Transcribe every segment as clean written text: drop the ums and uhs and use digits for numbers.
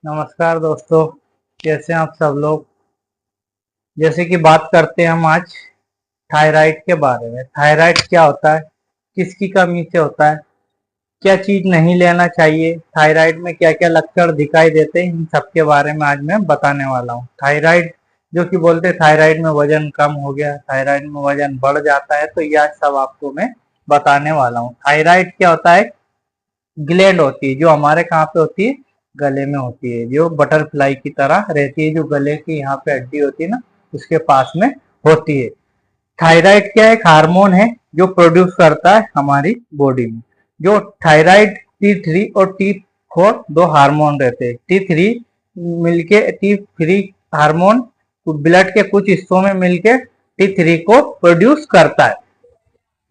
नमस्कार दोस्तों, कैसे हैं आप सब लोग। जैसे कि बात करते हैं हम आज थायराइड के बारे में। थायराइड क्या होता है, किसकी कमी से होता है, क्या चीज नहीं लेना चाहिए, थायराइड में क्या क्या लक्षण दिखाई देते हैं, इन सब के बारे में आज मैं बताने वाला हूँ। थायराइड जो कि बोलते हैं थायराइड में वजन कम हो गया, थायराइड में वजन बढ़ जाता है, तो यह सब आपको मैं बताने वाला हूँ। थायराइड क्या होता है, ग्लैंड होती है जो हमारे कहाँ पे होती है, गले में होती है, जो बटरफ्लाई की तरह रहती है, जो गले की यहाँ पे हड्डी होती है ना, उसके पास में होती है। थायराइड क्या है, एक हार्मोन है जो प्रोड्यूस करता है हमारी बॉडी में। जो थायराइड T3 और T4 दो हार्मोन रहते हैं। T3 मिलके T3 हार्मोन ब्लड के कुछ हिस्सों में मिलके T3 को प्रोड्यूस करता है,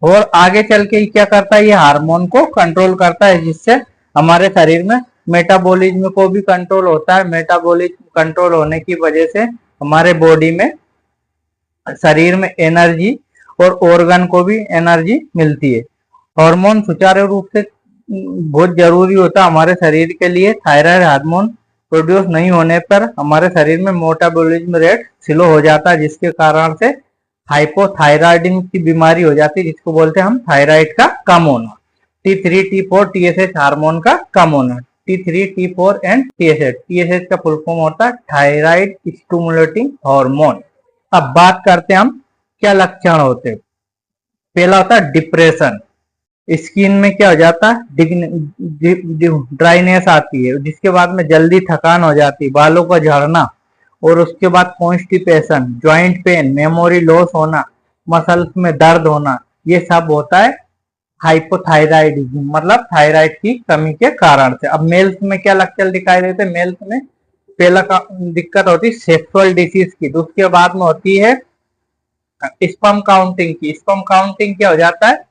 और आगे चल के क्या करता है, ये हार्मोन को कंट्रोल करता है, जिससे हमारे शरीर में मेटाबॉलिज्म को भी कंट्रोल होता है। मेटाबॉलिज्म कंट्रोल होने की वजह से हमारे बॉडी में, शरीर में एनर्जी और ऑर्गन को भी एनर्जी मिलती है। हार्मोन सुचारू रूप से बहुत जरूरी होता है हमारे शरीर के लिए। थायराइड हार्मोन प्रोड्यूस नहीं होने पर हमारे शरीर में मेटाबॉलिज्म रेट स्लो हो जाता है, जिसके कारण से हाइपोथायराइडिज्म की बीमारी हो जाती है, जिसको बोलते हैं हम थायराइड का कम होना। T3 T4 TSH हार्मोन का कम होना। T3 T4 and TSH, TSH का फुल फॉर्म होता है थायराइड स्टिमुलेटिंग हार्मोन। अब बात करते हैं हम क्या लक्षण होते हैं। पहला होता है डिप्रेशन। स्किन में क्या हो जाता है, ड्राइनेस आती है, जिसके बाद में जल्दी थकान हो जाती है, बालों का झड़ना, और उसके बाद constipation, joint pain, memory loss होना, मसल्स में दर्द होना, ये सब होता है हाइपोथायराइडिज्म, मतलब थायराइड की कमी के कारण से। अब मेल्स में क्या लक्षण दिखाई देते हैं, मेल्स में पहला दिक्कत होती है सेक्सुअल डिसीज की, तो उसके बाद में होती है स्पर्म काउंटिंग की। स्पर्म काउंटिंग क्या हो जाता है,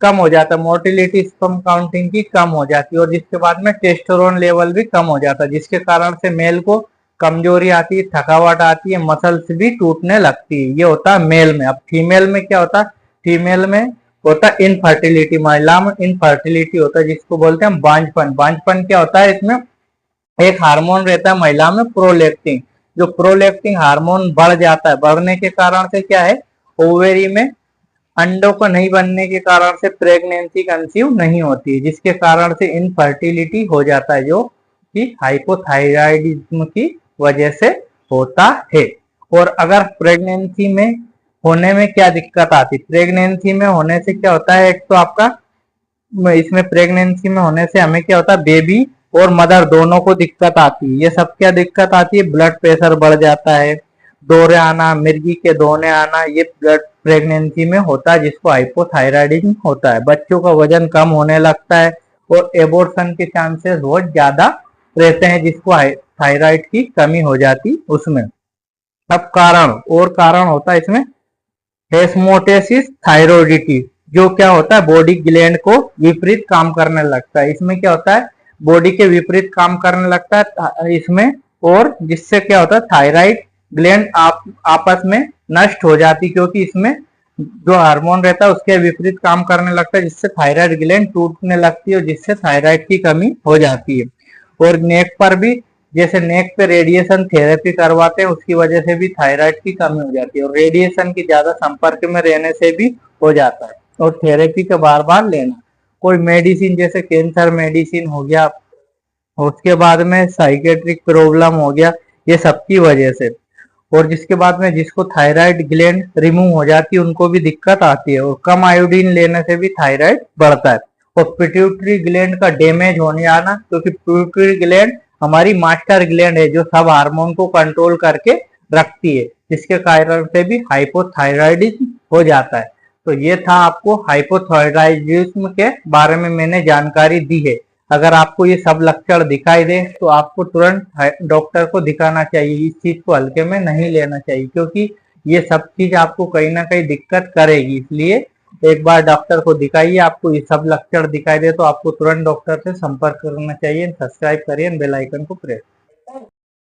कम हो जाता है, मोटिलिटी स्पर्म काउंटिंग की कम हो जाती है, और जिसके बाद में टेस्टोस्टेरोन लेवल भी कम हो जाता है, जिसके कारण से मेल को कमजोरी आती है, थकावट आती है, मसल्स भी टूटने लगती है। ये होता है मेल में। अब फीमेल में क्या होता है, फीमेल में होता है इनफर्टिलिटी, महिला में इनफर्टिलिटी होता है, जिसको बोलते हैं हम बांझपन। बांझपन क्या होता है, इसमें एक हार्मोन रहता है महिला में प्रोलैक्टिन, जो प्रोलैक्टिन हार्मोन बढ़ जाता है, बढ़ने के कारण से क्या है, ओवेरी में अंडों को नहीं बनने के कारण से प्रेगनेंसी कंसीव नहीं होती है, जिसके कारण से इनफर्टिलिटी हो जाता है, जो कि हाइपोथायराइडिज्म की वजह से होता है। और अगर प्रेगनेंसी में होने में क्या दिक्कत आती, प्रेगनेंसी में होने से क्या होता है, एक तो आपका इसमें प्रेगनेंसी में होने से हमें क्या होता है, बेबी और मदर दोनों को दिक्कत आती है। ये सब क्या दिक्कत आती है, ब्लड प्रेशर बढ़ जाता है, दौरे आना, मिर्गी के दौरे आना, ये ब्लड प्रेगनेंसी में होता है, जिसको हाइपोथायराइडिज्म होता है। बच्चों का वजन कम होने लगता है, और एबॉर्शन के चांसेस बहुत ज्यादा रहते हैं, जिसको थायराइड की कमी हो जाती उसमें। अब कारण और कारण होता है इसमें हेस्मोटेसिस थायरोइडिटी, जो क्या होता है, बॉडी ग्लैंड को विपरीत काम करने लगता है। इसमें क्या होता है, बॉडी के विपरीत काम करने लगता है इसमें, और जिससे क्या होता है, थायराइड ग्लैंड आपस में नष्ट हो जाती, क्योंकि इसमें जो हार्मोन रहता है उसके विपरीत काम करने लगता है, जिससे थायराइड ग्लैंड टूटने लगती है, और जिससे थायराइड की कमी हो जाती है। और नेक पर भी, जैसे नेक पे रेडिएशन थेरेपी करवाते हैं, उसकी वजह से भी थायराइड की कमी हो जाती है, और रेडिएशन की ज्यादा संपर्क में रहने से भी हो जाता है। और थेरेपी का बार बार लेना, कोई मेडिसिन जैसे कैंसर मेडिसिन हो गया, उसके बाद में साइकेट्रिक प्रॉब्लम हो गया, ये सबकी वजह से। और जिसके बाद में जिसको थायराइड ग्लैंड रिमूव हो जाती है, उनको भी दिक्कत आती है, और कम आयोडीन लेने से भी थायराइड बढ़ता है। और पिट्यूटरी ग्लैंड का डैमेज होने आना, क्योंकि पिट्यूटरी ग्लैंड हमारी मास्टर ग्लैंड है, जो सब हार्मोन को कंट्रोल करके रखती है, जिसके कारण से भी हाइपोथायराइडिज्म हो जाता है। तो ये था आपको हाइपोथायराइडिज्म के बारे में मैंने जानकारी दी है। अगर आपको ये सब लक्षण दिखाई दे तो आपको तुरंत डॉक्टर को दिखाना चाहिए, इस चीज को हल्के में नहीं लेना चाहिए, क्योंकि ये सब चीज आपको कहीं ना कहीं दिक्कत करेगी। इसलिए एक बार डॉक्टर को दिखाइए। आपको ये सब लक्षण दिखाई दे तो आपको तुरंत डॉक्टर से संपर्क करना चाहिए। सब्सक्राइब करिए, बेल आइकन को प्रेस